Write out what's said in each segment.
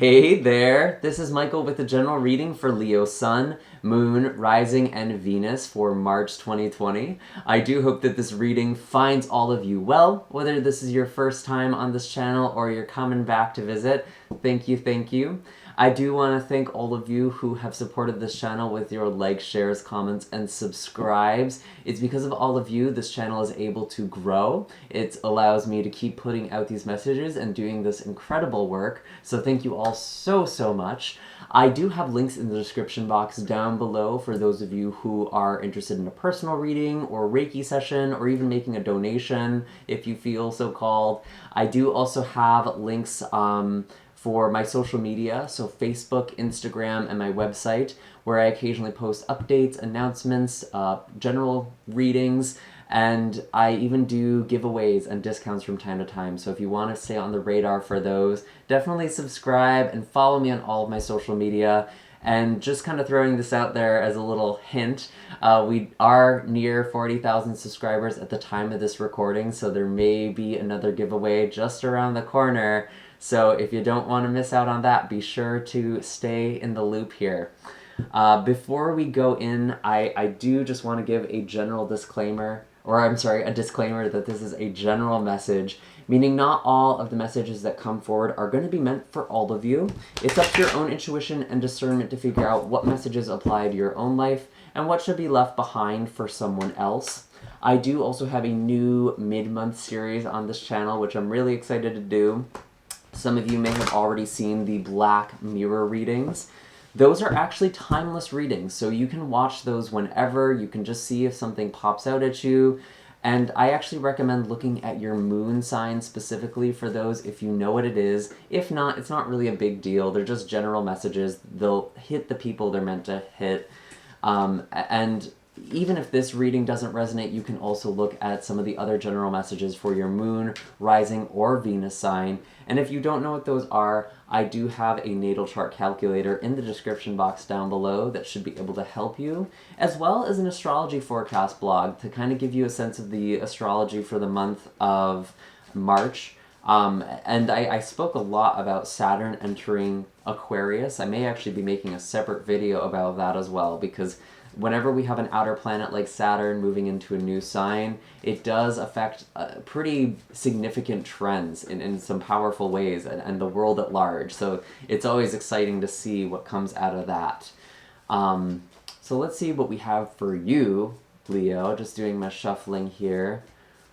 Hey there, this is Michael with the general reading for Leo Sun, Moon, Rising, and Venus for March 2020. I do hope that this reading finds all of you well, whether this is your first time on this channel or you're coming back to visit. Thank you, thank you. I do want to thank all of you who have supported this channel with your likes, shares, comments, and subscribes. It's because of all of you this channel is able to grow. It allows me to keep putting out these messages and doing this incredible work. So thank you all so much. I do have links in the description box down below for those of you who are interested in a personal reading or Reiki session or even making a donation if you feel so called. I do also have links for my social media, so Facebook, Instagram, and my website, where I occasionally post updates, announcements, general readings, and I even do giveaways and discounts from time to time. So if you want to stay on the radar for those, definitely subscribe and follow me on all of my social media. And just kind of throwing this out there as a little hint, we are near 40,000 subscribers at the time of this recording, so there may be another giveaway just around the corner. So if you don't want to miss out on that, be sure to stay in the loop here. Before we go in, I do just want to give a general disclaimer, a disclaimer that this is a general message, meaning not all of the messages that come forward are going to be meant for all of you. It's up to your own intuition and discernment to figure out what messages apply to your own life and what should be left behind for someone else. I do also have a new mid-month series on this channel, which I'm really excited to do. Some of you may have already seen the Black Mirror readings. Those are actually timeless readings, so you can watch those whenever. You can just see if something pops out at you. And I actually recommend looking at your moon sign specifically for those if you know what it is. If not, it's not really a big deal. They're just general messages. They'll hit the people they're meant to hit. And even if this reading doesn't resonate, you can also look at some of the other general messages for your moon, rising, or Venus sign. And if you don't know what those are, I do have a natal chart calculator in the description box down below that should be able to help you, as well as an astrology forecast blog to kind of give you a sense of the astrology for the month of March. And I spoke a lot about Saturn entering Aquarius. I may actually be making a separate video about that as well, because whenever we have an outer planet like Saturn moving into a new sign, it does affect pretty significant trends in some powerful ways and the world at large. So it's always exciting to see what comes out of that. So let's see what we have for you, Leo. Just doing my shuffling here.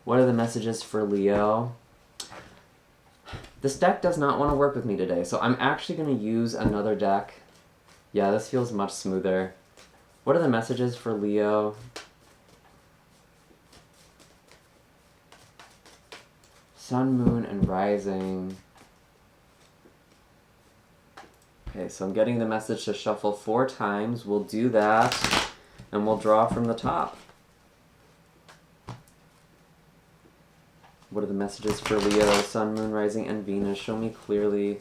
What are the messages for Leo? This deck does not want to work with me today, so I'm actually going to use another deck. Yeah, this feels much smoother. What are the messages for Leo? Sun, Moon, and Rising. Okay, so I'm getting the message to shuffle 4 times. We'll do that, and we'll draw from the top. What are the messages for Leo, Sun, Moon, Rising, and Venus? Show me clearly.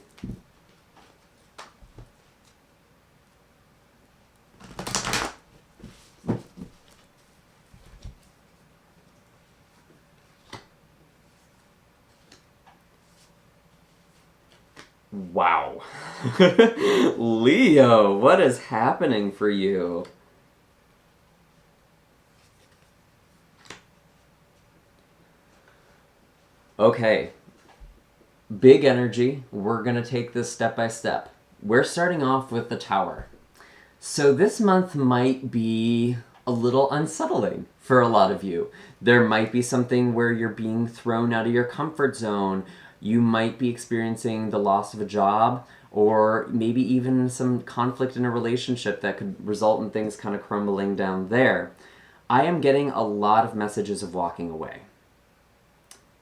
Wow. Leo, what is happening for you? Okay. Big energy. We're going to take this step by step. We're starting off with the Tower. So this month might be a little unsettling for a lot of you. There might be something where you're being thrown out of your comfort zone. You might be experiencing the loss of a job, or maybe even some conflict in a relationship that could result in things kind of crumbling down there. I am getting a lot of messages of walking away.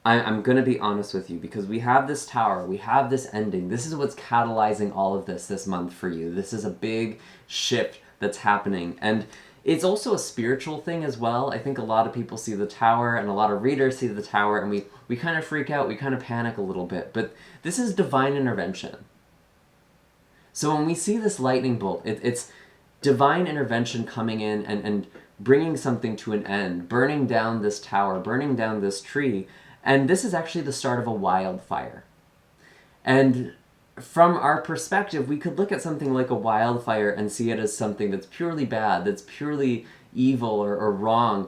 I'm going to be honest with you, because we have this Tower, we have this ending. This is what's catalyzing all of this month for you. This is a big shift that's happening. And it's also a spiritual thing as well. I think a lot of people see the Tower, and a lot of readers see the Tower, and we kind of freak out, we kind of panic a little bit. But this is divine intervention. So when we see this lightning bolt, it's divine intervention coming in and bringing something to an end, burning down this tower, burning down this tree. And this is actually the start of a wildfire. And from our perspective, we could look at something like a wildfire and see it as something that's purely bad, that's purely evil or wrong.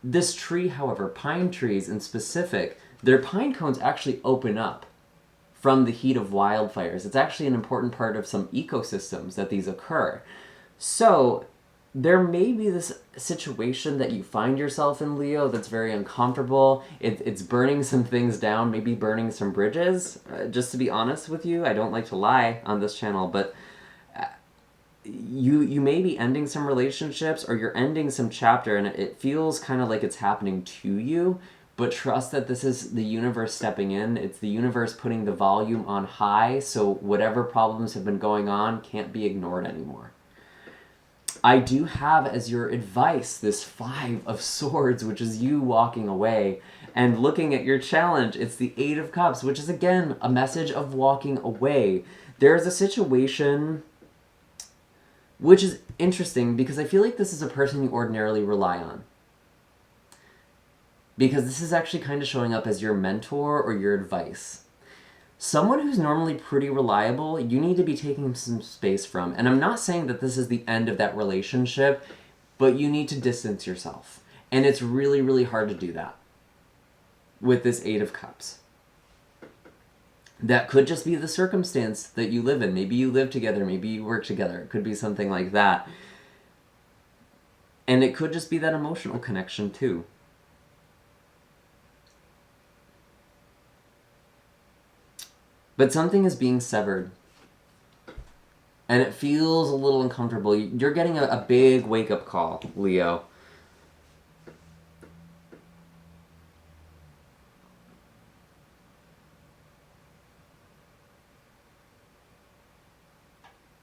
This tree, however, pine trees in specific, their pine cones actually open up from the heat of wildfires. It's actually an important part of some ecosystems that these occur. So there may be this situation that you find yourself in, Leo, that's very uncomfortable. It's burning some things down, maybe burning some bridges. Just to be honest with you, I don't like to lie on this channel, but you may be ending some relationships, or you're ending some chapter, and it feels kind of like it's happening to you. But trust that this is the universe stepping in. It's the universe putting the volume on high, so whatever problems have been going on can't be ignored anymore. I do have as your advice this 5 of Swords, which is you walking away. And looking at your challenge, it's the 8 of Cups, which is again a message of walking away. There's a situation which is interesting because I feel like this is a person you ordinarily rely on. Because this is actually kind of showing up as your mentor or your advice. Someone who's normally pretty reliable, you need to be taking some space from. And I'm not saying that this is the end of that relationship, but you need to distance yourself. And it's really, really hard to do that with this 8 of Cups. That could just be the circumstance that you live in. Maybe you live together, maybe you work together. It could be something like that. And it could just be that emotional connection too. But something is being severed. And it feels a little uncomfortable. You're getting a big wake-up call, Leo.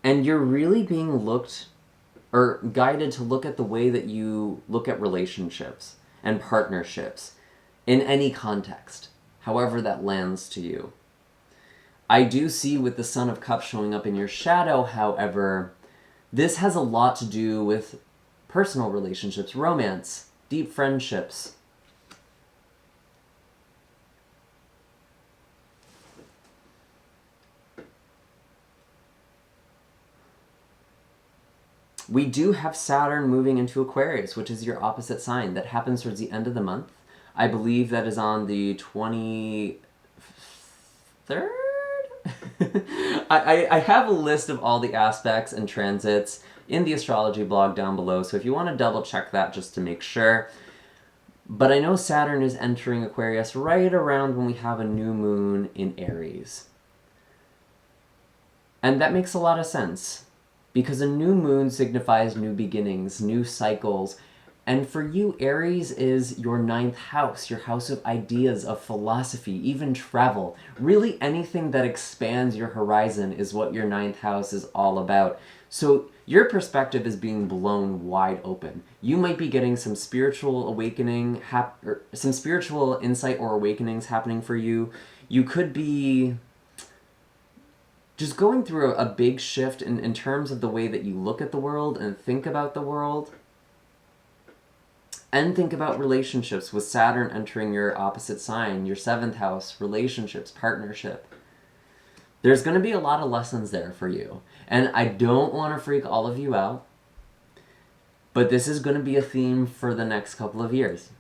And you're really being looked or guided to look at the way that you look at relationships and partnerships in any context, however that lands to you. I do see with the Son of Cups showing up in your shadow, however, this has a lot to do with personal relationships, romance, deep friendships. We do have Saturn moving into Aquarius, which is your opposite sign. That happens towards the end of the month. I believe that is on the 23rd? I have a list of all the aspects and transits in the astrology blog down below, so if you want to double check that just to make sure. But I know Saturn is entering Aquarius right around when we have a new moon in Aries. And that makes a lot of sense, because a new moon signifies new beginnings, new cycles. And for you, Aries is your 9th house, your house of ideas, of philosophy, even travel. Really anything that expands your horizon is what your 9th house is all about. So your perspective is being blown wide open. You might be getting some spiritual awakening, or some spiritual insight or awakenings happening for you. You could be just going through a big shift in terms of the way that you look at the world and think about the world. And think about relationships with Saturn entering your opposite sign, your 7th house, relationships, partnership. There's going to be a lot of lessons there for you. And I don't want to freak all of you out, but this is going to be a theme for the next couple of years.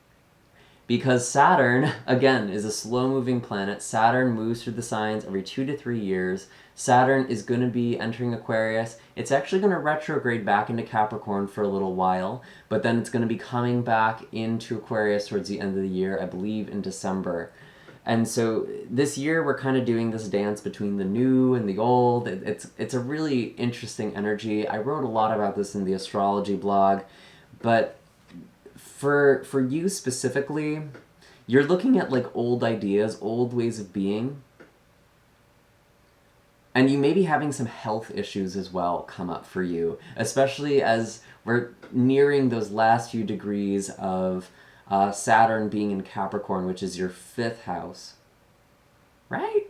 Because Saturn, again, is a slow-moving planet. Saturn moves through the signs every 2 to 3 years. Saturn is going to be entering Aquarius. It's actually going to retrograde back into Capricorn for a little while, but then it's going to be coming back into Aquarius towards the end of the year, I believe in December. And so this year we're kind of doing this dance between the new and the old. It's a really interesting energy. I wrote a lot about this in the astrology blog, but for you specifically, you're looking at like old ideas, old ways of being, and you may be having some health issues as well come up for you, especially as we're nearing those last few degrees of Saturn being in Capricorn, which is your 5th house, right?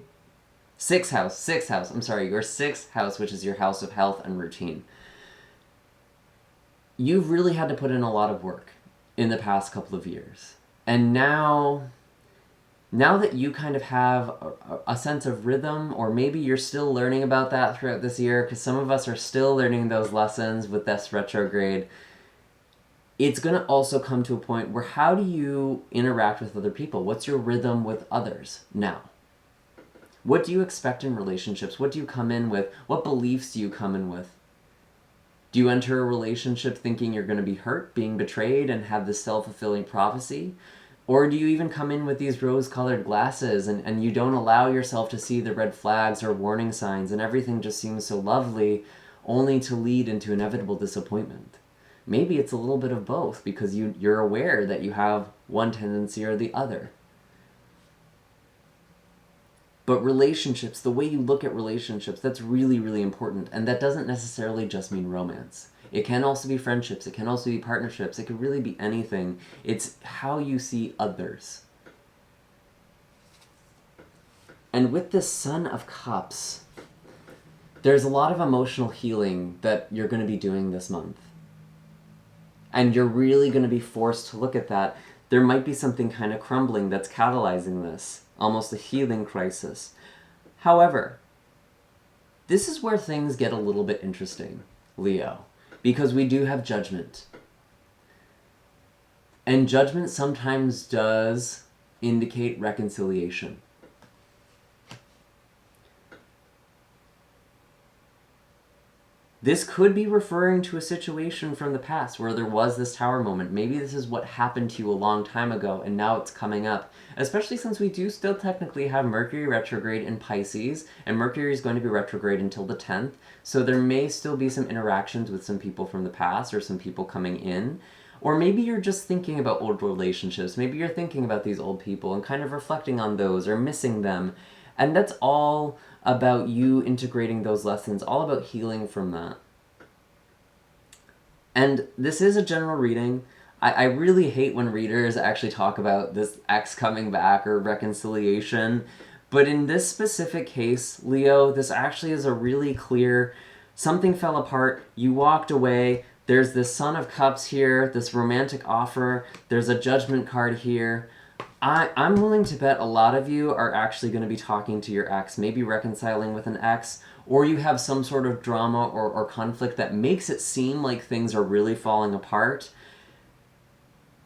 6th house, I'm sorry, your 6th house, which is your house of health and routine. You've really had to put in a lot of work in the past couple of years. And now now that you kind of have a sense of rhythm, or maybe you're still learning about that throughout this year, because some of us are still learning those lessons with this retrograde, it's going to also come to a point where how do you interact with other people? What's your rhythm with others now? What do you expect in relationships? What do you come in with? What beliefs do you come in with? Do you enter a relationship thinking you're going to be hurt, being betrayed, and have this self-fulfilling prophecy? Or do you even come in with these rose-colored glasses and you don't allow yourself to see the red flags or warning signs and everything just seems so lovely, only to lead into inevitable disappointment? Maybe it's a little bit of both because you're aware that you have one tendency or the other. But relationships, the way you look at relationships, that's really, really important. And that doesn't necessarily just mean romance. It can also be friendships. It can also be partnerships. It could really be anything. It's how you see others. And with this Son of Cups, there's a lot of emotional healing that you're going to be doing this month. And you're really going to be forced to look at that. There might be something kind of crumbling that's catalyzing this. Almost a healing crisis. However, this is where things get a little bit interesting, Leo, because we do have judgment. And judgment sometimes does indicate reconciliation. This could be referring to a situation from the past where there was this tower moment. Maybe this is what happened to you a long time ago and now it's coming up. Especially since we do still technically have Mercury retrograde in Pisces, and Mercury is going to be retrograde until the 10th. So there may still be some interactions with some people from the past or some people coming in. Or maybe you're just thinking about old relationships. Maybe you're thinking about these old people and kind of reflecting on those or missing them. And that's all about you integrating those lessons, all about healing from that. And this is a general reading. I really hate when readers actually talk about this ex coming back or reconciliation. But in this specific case, Leo, this actually is a really clear, something fell apart, you walked away, there's this Son of Cups here, this romantic offer, there's a Judgment card here. I'm willing to bet a lot of you are actually going to be talking to your ex, maybe reconciling with an ex, or you have some sort of drama or conflict that makes it seem like things are really falling apart.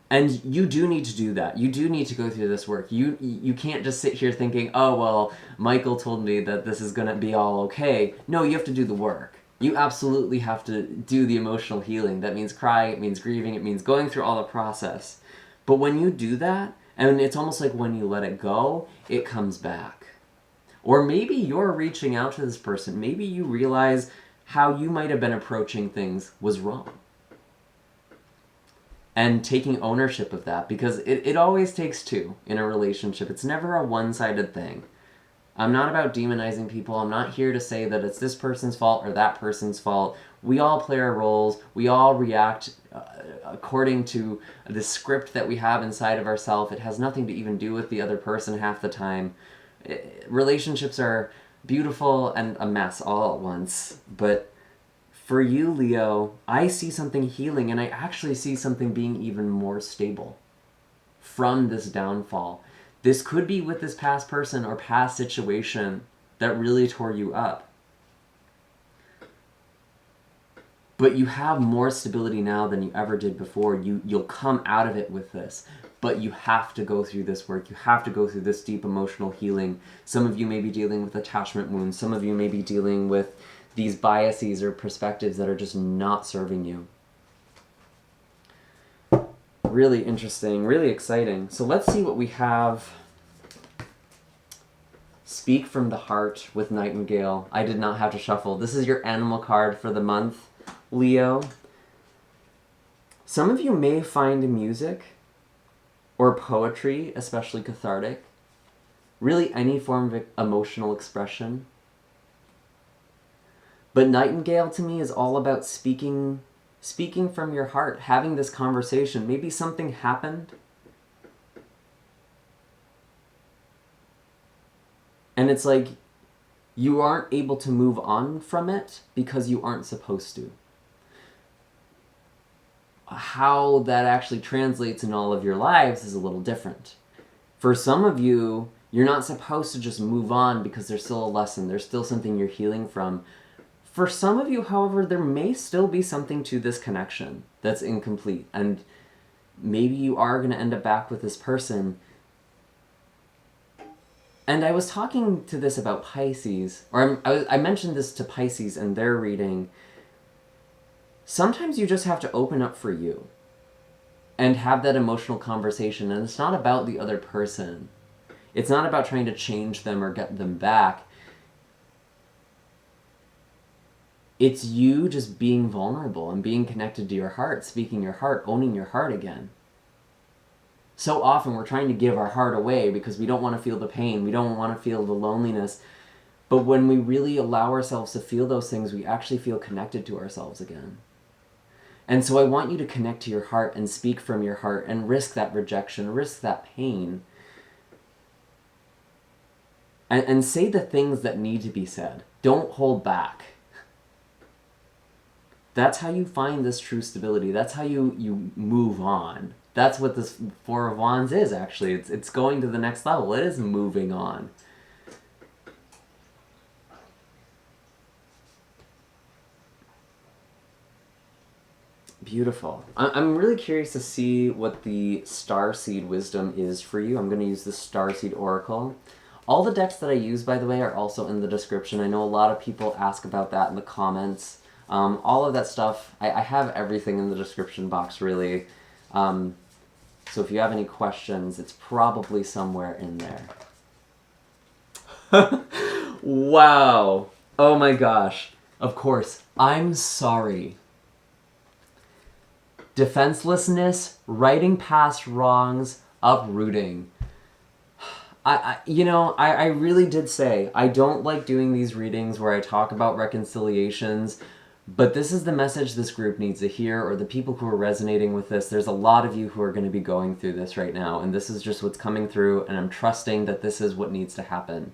And you do need to do that. You do need to go through this work. You can't just sit here thinking, oh, well, Michael told me that this is going to be all okay. No, you have to do the work. You absolutely have to do the emotional healing. That means crying, it means grieving, it means going through all the process. But when you do that, and it's almost like when you let it go, it comes back. Or maybe you're reaching out to this person. Maybe you realize how you might have been approaching things was wrong. And taking ownership of that, because it always takes two in a relationship. It's never a one-sided thing. I'm not about demonizing people. I'm not here to say that it's this person's fault or that person's fault. We all play our roles. We all react according to the script that we have inside of ourselves. It has nothing to even do with the other person half the time. Relationships are beautiful and a mess all at once. But for you, Leo, I see something healing, and I actually see something being even more stable from this downfall. This could be with this past person or past situation that really tore you up. But you have more stability now than you ever did before. You'll come out of it with this. But you have to go through this work. You have to go through this deep emotional healing. Some of you may be dealing with attachment wounds. Some of you may be dealing with these biases or perspectives that are just not serving you. Really interesting, really exciting. So let's see what we have. Speak from the Heart with Nightingale. I did not have to shuffle. This is your animal card for the month, Leo. Some of you may find music or poetry, especially cathartic, really any form of emotional expression. But Nightingale to me is all about speaking from your heart, having this conversation. Maybe something happened, and it's like you aren't able to move on from it because you aren't supposed to. How that actually translates in all of your lives is a little different. For some of you, you're not supposed to just move on because there's still a lesson. There's still something you're healing from. For some of you, however, there may still be something to this connection that's incomplete. And maybe you are going to end up back with this person. And I was talking to this about Pisces, or I mentioned this to Pisces in their reading. Sometimes you just have to open up for you and have that emotional conversation. And it's not about the other person. It's not about trying to change them or get them back. It's you just being vulnerable and being connected to your heart, speaking your heart, owning your heart again. So often we're trying to give our heart away because we don't want to feel the pain. We don't want to feel the loneliness. But when we really allow ourselves to feel those things, we actually feel connected to ourselves again. And so I want you to connect to your heart and speak from your heart and risk that rejection, risk that pain. And say the things that need to be said. Don't hold back. That's how you find this true stability. That's how you move on. That's what this Four of Wands is, actually. It's going to the next level. It is moving on. Beautiful. I'm really curious to see what the Starseed wisdom is for you. I'm going to use the Starseed Oracle. All the decks that I use, by the way, are also in the description. I know a lot of people ask about that in the comments. All of that stuff, I have everything in the description box, really. So if you have any questions, it's probably somewhere in there. Wow. Oh my gosh. Of course. I'm sorry. Defenselessness, righting past wrongs, uprooting. I really did say, I don't like doing these readings where I talk about reconciliations, but this is the message this group needs to hear, or the people who are resonating with this. There's a lot of you who are going to be going through this right now, and this is just what's coming through, and I'm trusting that this is what needs to happen.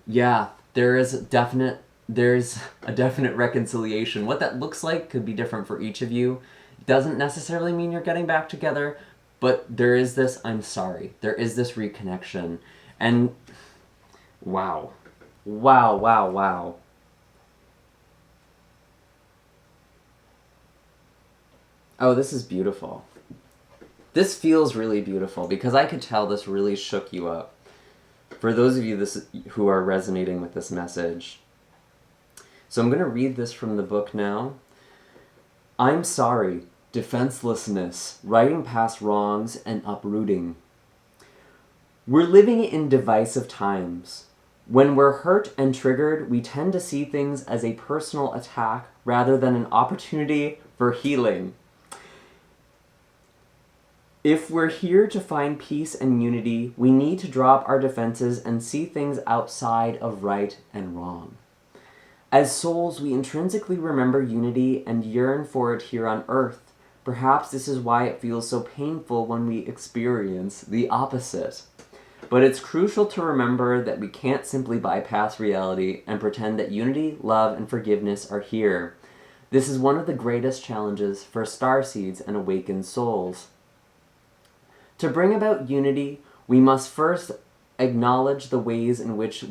Yeah, there's a definite reconciliation. What that looks like could be different for each of you. It doesn't necessarily mean you're getting back together, but there is this I'm sorry. There is this reconnection. And wow. Wow, wow, wow. Oh, this is beautiful. This feels really beautiful because I could tell this really shook you up. For those of you who are resonating with this message. So I'm going to read this from the book now. I'm sorry. Defenselessness, righting past wrongs, and uprooting. We're living in divisive times. When we're hurt and triggered, we tend to see things as a personal attack rather than an opportunity for healing. If we're here to find peace and unity, we need to drop our defenses and see things outside of right and wrong. As souls, we intrinsically remember unity and yearn for it here on earth. Perhaps this is why it feels so painful when we experience the opposite. But it's crucial to remember that we can't simply bypass reality and pretend that unity, love, and forgiveness are here. This is one of the greatest challenges for starseeds and awakened souls. To bring about unity, we must first acknowledge the ways in which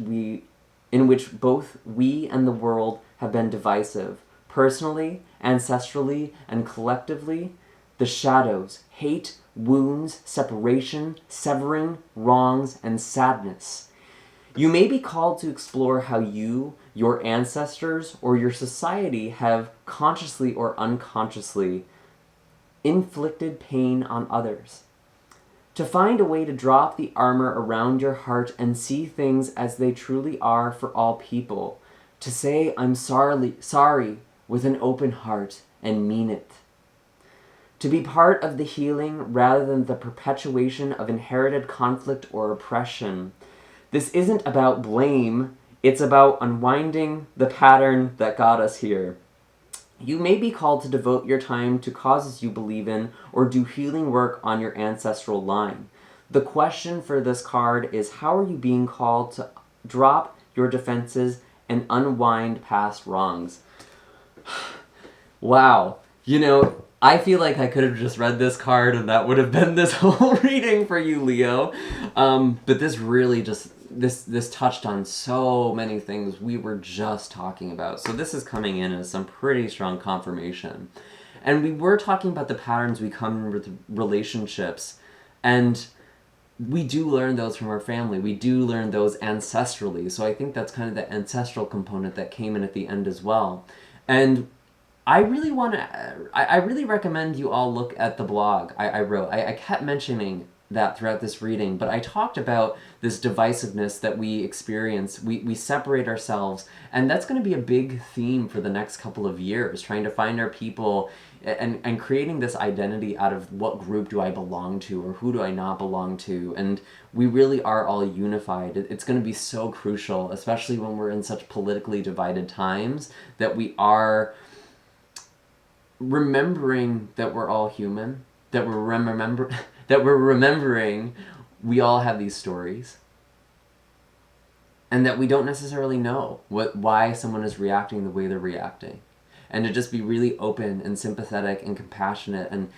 both we and the world have been divisive, personally, ancestrally, and collectively. The shadows, hate, wounds, separation, severing, wrongs, and sadness. You may be called to explore how you, your ancestors, or your society have consciously or unconsciously inflicted pain on others. To find a way to drop the armor around your heart and see things as they truly are for all people. To say, I'm sorry with an open heart and mean it. To be part of the healing rather than the perpetuation of inherited conflict or oppression. This isn't about blame, it's about unwinding the pattern that got us here. You may be called to devote your time to causes you believe in or do healing work on your ancestral line. The question for this card is, how are you being called to drop your defenses and unwind past wrongs? Wow. I feel like I could have just read this card and that would have been this whole reading for you, Leo. But this really just, this touched on so many things we were just talking about. So this is coming in as some pretty strong confirmation. And we were talking about the patterns we come in with relationships. And we do learn those from our family. We do learn those ancestrally. So I think that's kind of the ancestral component that came in at the end as well. And I really recommend you all look at the blog I wrote. I kept mentioning that throughout this reading, but I talked about this divisiveness that we experience. We separate ourselves, and that's going to be a big theme for the next couple of years, trying to find our people and creating this identity out of what group do I belong to or who do I not belong to. And we really are all unified. It's going to be so crucial, especially when we're in such politically divided times, that we are remembering that we're all human, that we're remembering we all have these stories, and that we don't necessarily know why someone is reacting the way they're reacting, and to just be really open and sympathetic and compassionate, and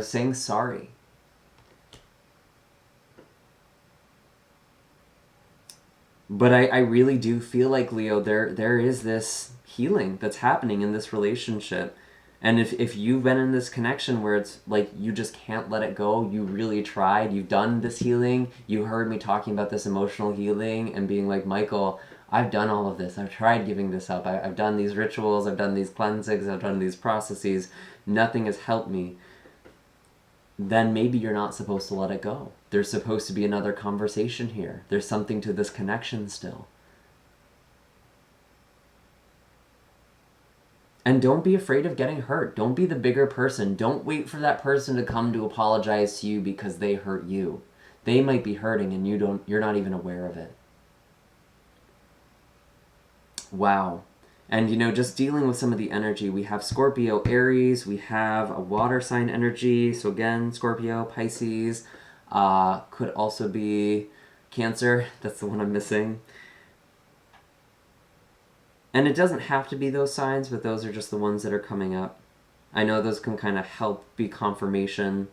saying sorry. But I really do feel like, Leo, there is this healing that's happening in this relationship. And if you've been in this connection where it's like you just can't let it go, you really tried, you've done this healing, you heard me talking about this emotional healing and being like, Michael, I've done all of this, I've tried giving this up, I've done these rituals, I've done these cleansings, I've done these processes, nothing has helped me, then maybe you're not supposed to let it go. There's supposed to be another conversation here. There's something to this connection still. And don't be afraid of getting hurt. Don't be the bigger person. Don't wait for that person to come to apologize to you because they hurt you. They might be hurting and you're not even aware of it. Wow. And just dealing with some of the energy, we have Scorpio, Aries, we have a water sign energy. So again, Scorpio, Pisces, could also be Cancer. That's the one I'm missing. And it doesn't have to be those signs, but those are just the ones that are coming up. I know those can kind of help be confirmation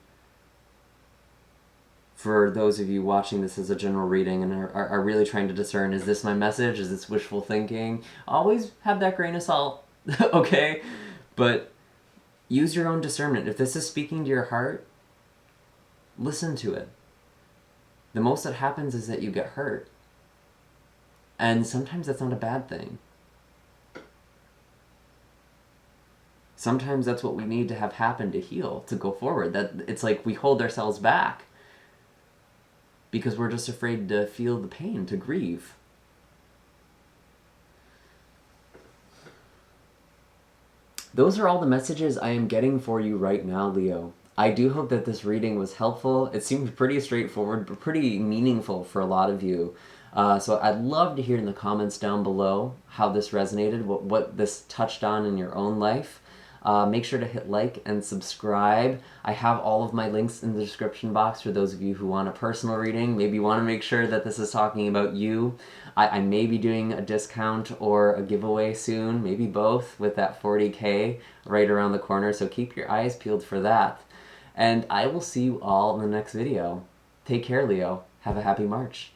for those of you watching this as a general reading and are really trying to discern, is this my message? Is this wishful thinking? Always have that grain of salt, okay? But use your own discernment. If this is speaking to your heart, listen to it. The most that happens is that you get hurt. And sometimes that's not a bad thing. Sometimes that's what we need to have happen to heal, to go forward. That it's like we hold ourselves back because we're just afraid to feel the pain, to grieve. Those are all the messages I am getting for you right now, Leo. I do hope that this reading was helpful. It seemed pretty straightforward, but pretty meaningful for a lot of you. So I'd love to hear in the comments down below how this resonated, what this touched on in your own life. Make sure to hit like and subscribe. I have all of my links in the description box for those of you who want a personal reading. Maybe you want to make sure that this is talking about you. I may be doing a discount or a giveaway soon, maybe both, with that 40K right around the corner, so keep your eyes peeled for that. And I will see you all in the next video. Take care, Leo. Have a happy March.